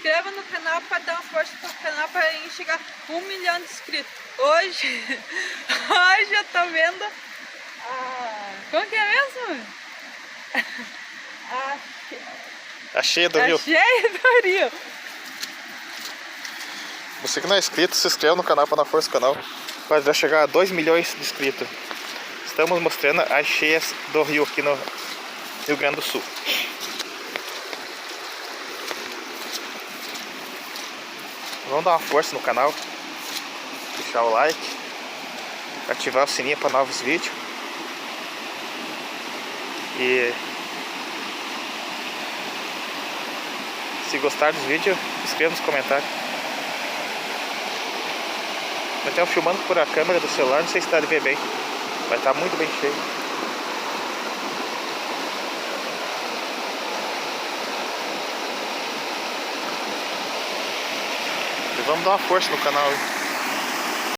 inscreva no canal para dar uma força pro canal para chegar a 1 milhão de inscritos. Hoje eu tô vendo como que é mesmo? A cheia do rio. A cheia do rio. Você que não é inscrito, se inscreva no canal para dar força no canal. Para já chegar a 2 milhões de inscritos. Estamos mostrando as cheias do rio aqui no Rio Grande do Sul. Vamos dar uma força no canal. Deixar o like. Ativar o sininho para novos vídeos. E se gostar dos vídeos, escreva nos comentários. Eu estou filmando por a câmera do celular, não sei se dá de ver bem. Vai estar muito bem cheio. E vamos dar uma força no canal, hein?